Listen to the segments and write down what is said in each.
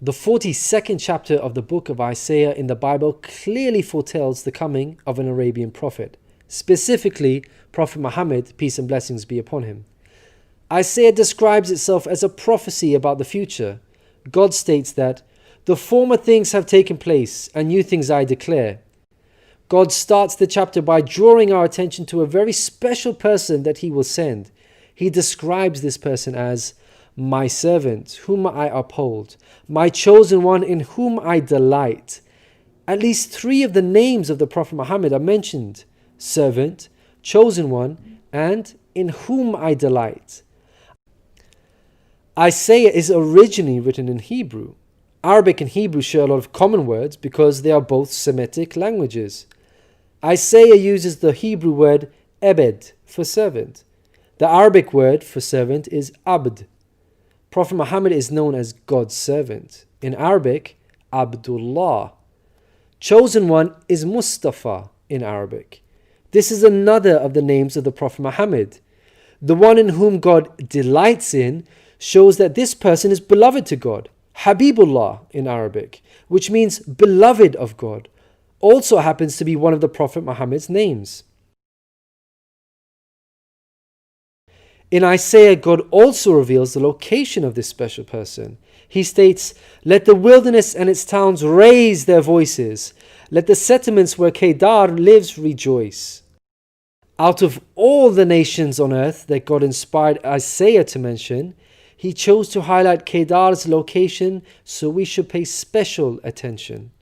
The 42nd chapter of the book of Isaiah in the Bible clearly foretells the coming of an Arabian prophet, specifically Prophet Muhammad, peace and blessings be upon him. Isaiah describes itself as a prophecy about the future. God states that, "The former things have taken place, and new things I declare." God starts the chapter by drawing our attention to a very special person that he will send. He describes this person as my servant, whom I uphold, my chosen one in whom I delight. At least 3 of the names of the Prophet Muhammad are mentioned: servant, chosen one, and in whom I delight. Isaiah is originally written in Hebrew. Arabic and Hebrew share a lot of common words because they are both Semitic languages. Isaiah uses the Hebrew word ebed for servant. The Arabic word for servant is abd. Prophet Muhammad is known as God's servant. In Arabic, Abdullah. Chosen one is Mustafa in Arabic. This is another of the names of the Prophet Muhammad. The one in whom God delights in shows that this person is beloved to God. Habibullah in Arabic, which means beloved of God, also happens to be one of the Prophet Muhammad's names. In Isaiah, God also reveals the location of this special person. He states, "Let the wilderness and its towns raise their voices. Let the settlements where Kedar lives rejoice." Out of all the nations on earth that God inspired Isaiah to mention, he chose to highlight Kedar's location, so we should pay special attention.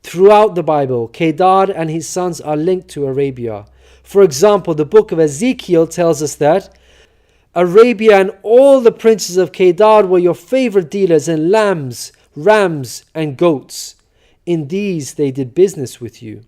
Throughout the Bible, Kedar and his sons are linked to Arabia. For example, the book of Ezekiel tells us that Arabia and all the princes of Kedar were your favorite dealers in lambs, rams, and goats. In these they did business with you.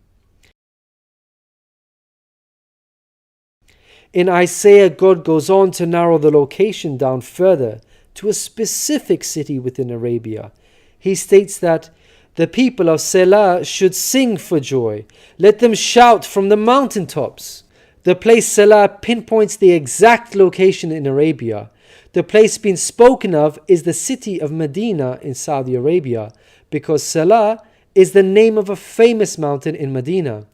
In Isaiah, God goes on to narrow the location down further to a specific city within Arabia. He states that the people of Selah should sing for joy. Let them shout from the mountaintops. The place Selah pinpoints the exact location in Arabia. The place being spoken of is the city of Medina in Saudi Arabia, because Selah is the name of a famous mountain in Medina.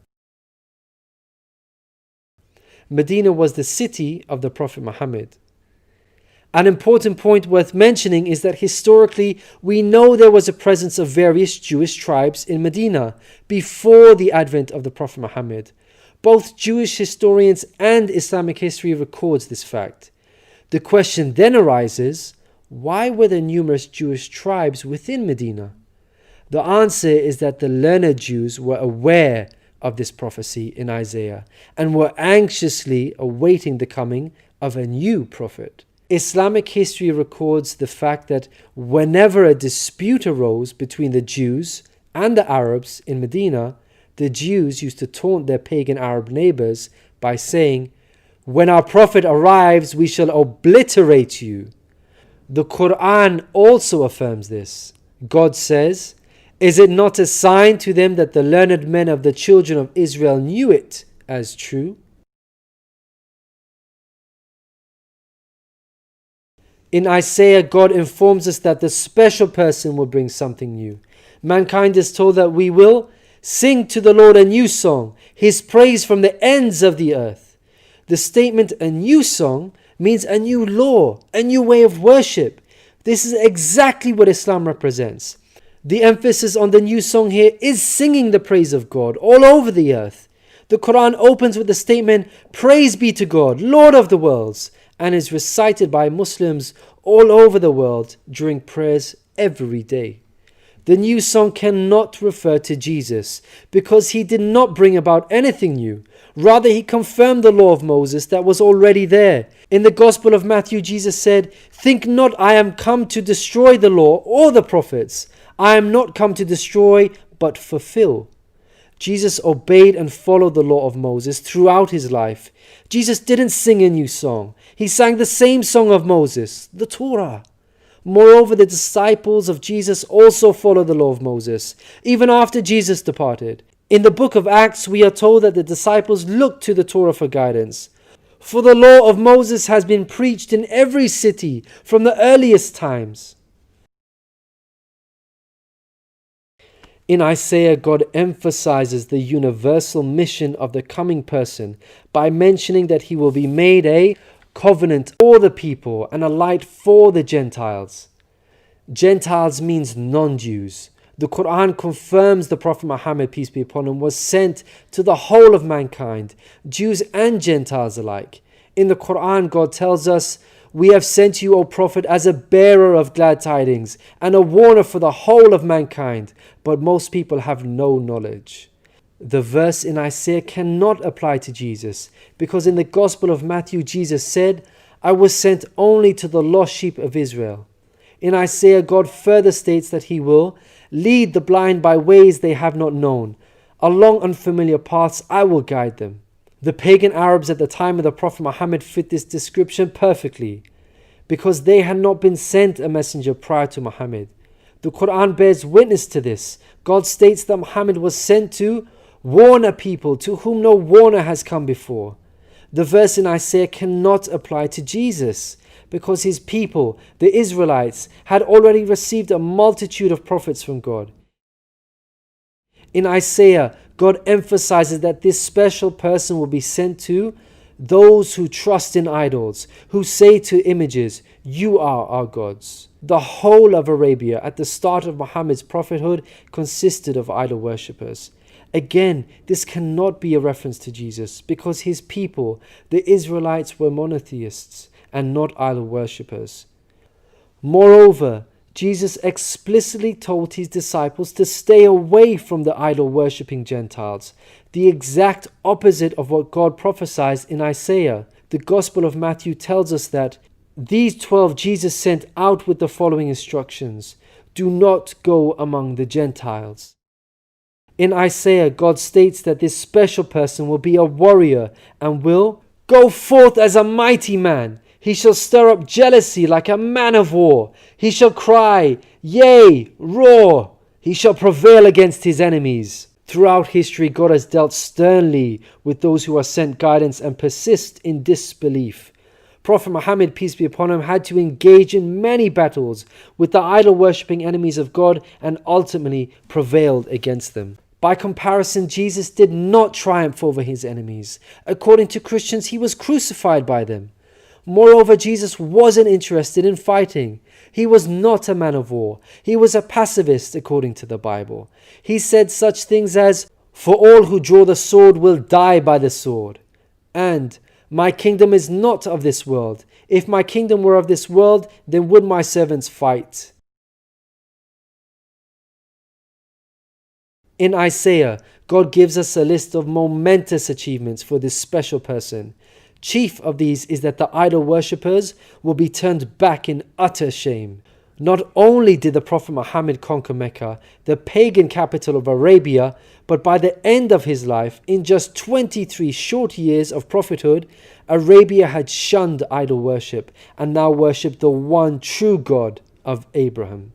Medina was the city of the Prophet Muhammad. An important point worth mentioning is that historically we know there was a presence of various Jewish tribes in Medina before the advent of the Prophet Muhammad. Both Jewish historians and Islamic history records this fact. The question then arises, why were there numerous Jewish tribes within Medina? The answer is that the learned Jews were aware of this prophecy in Isaiah and were anxiously awaiting the coming of a new prophet. Islamic history records the fact that whenever a dispute arose between the Jews and the Arabs in Medina, the Jews used to taunt their pagan Arab neighbors by saying, "When our prophet arrives, we shall obliterate you." The Quran also affirms this. God says, "Is it not a sign to them that the learned men of the children of Israel knew it as true?" In Isaiah, God informs us that the special person will bring something new. Mankind is told that we will sing to the Lord a new song, His praise from the ends of the earth. The statement "a new song" means a new law, a new way of worship. This is exactly what Islam represents. The emphasis on the new song here is singing the praise of God all over the earth. The Quran opens with the statement, "Praise be to God, Lord of the worlds," and is recited by Muslims all over the world during prayers every day. The new song cannot refer to Jesus because he did not bring about anything new. Rather, he confirmed the law of Moses that was already there. In the Gospel of Matthew, Jesus said, "Think not I am come to destroy the law or the prophets. I am not come to destroy, but fulfill." Jesus obeyed and followed the law of Moses throughout his life. Jesus didn't sing a new song. He sang the same song of Moses, the Torah. Moreover, the disciples of Jesus also followed the law of Moses, even after Jesus departed. In the book of Acts, we are told that the disciples looked to the Torah for guidance. For the law of Moses has been preached in every city from the earliest times. In Isaiah, God emphasizes the universal mission of the coming person by mentioning that he will be made a covenant for the people and a light for the Gentiles. Gentiles means non-Jews. The Quran confirms the Prophet Muhammad, peace be upon him, was sent to the whole of mankind, Jews and Gentiles alike. In the Quran, God tells us, "We have sent you, O Prophet, as a bearer of glad tidings and a warner for the whole of mankind, but most people have no knowledge." The verse in Isaiah cannot apply to Jesus, because in the Gospel of Matthew, Jesus said, "I was sent only to the lost sheep of Israel." In Isaiah, God further states that he will lead the blind by ways they have not known. Along unfamiliar paths I will guide them. The pagan Arabs at the time of the Prophet Muhammad fit this description perfectly, because they had not been sent a messenger prior to Muhammad. The Quran bears witness to this. God states that Muhammad was sent to warn a people to whom no warner has come before. The verse in Isaiah cannot apply to Jesus, because his people, the Israelites, had already received a multitude of prophets from God. In Isaiah, God emphasizes that this special person will be sent to those who trust in idols, who say to images, "You are our gods." The whole of Arabia at the start of Muhammad's prophethood consisted of idol worshippers. Again, this cannot be a reference to Jesus, because his people, the Israelites, were monotheists and not idol worshippers. Moreover, Jesus explicitly told his disciples to stay away from the idol-worshipping Gentiles, the exact opposite of what God prophesied in Isaiah. The Gospel of Matthew tells us that these 12 Jesus sent out with the following instructions: do not go among the Gentiles. In Isaiah, God states that this special person will be a warrior and will go forth as a mighty man. He shall stir up jealousy like a man of war. He shall cry, yea, roar. He shall prevail against his enemies. Throughout history, God has dealt sternly with those who are sent guidance and persist in disbelief. Prophet Muhammad, peace be upon him, had to engage in many battles with the idol-worshipping enemies of God and ultimately prevailed against them. By comparison, Jesus did not triumph over his enemies. According to Christians, he was crucified by them. Moreover, Jesus wasn't interested in fighting. He was not a man of war. He was a pacifist, according to the Bible. He said such things as, "For all who draw the sword will die by the sword," and "My kingdom is not of this world. If my kingdom were of this world, then would my servants fight." In Isaiah, God gives us a list of momentous achievements for this special person. Chief of these is that the idol worshippers will be turned back in utter shame. Not only did the Prophet Muhammad conquer Mecca, the pagan capital of Arabia, but by the end of his life, in just 23 short years of prophethood, Arabia had shunned idol worship and now worshipped the one true God of Abraham.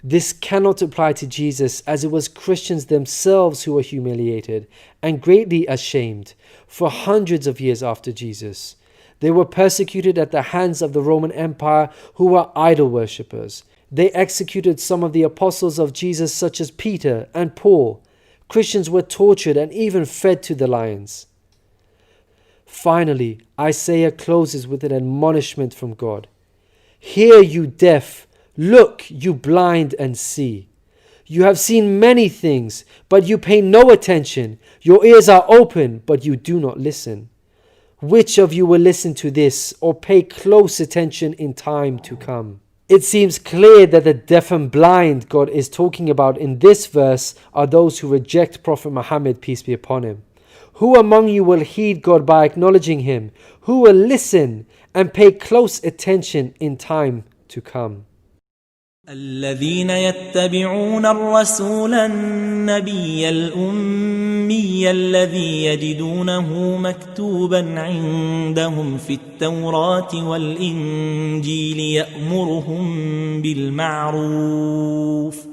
This cannot apply to Jesus, as it was Christians themselves who were humiliated and greatly ashamed for hundreds of years after Jesus. They were persecuted at the hands of the Roman Empire, who were idol worshippers. They executed some of the apostles of Jesus, such as Peter and Paul. Christians were tortured and even fed to the lions. Finally, Isaiah closes with an admonishment from God. "Hear, you deaf. Look, you blind, and see. You have seen many things, but you pay no attention. Your ears are open, but you do not listen. Which of you will listen to this or pay close attention in time to come?" It seems clear that the deaf and blind God is talking about in this verse are those who reject Prophet Muhammad, peace be upon him. Who among you will heed God by acknowledging him? Who will listen and pay close attention in time to come? الذين يتبعون الرسول النبي الأمي الذي يجدونه مكتوبا عندهم في التوراة والإنجيل يأمرهم بالمعروف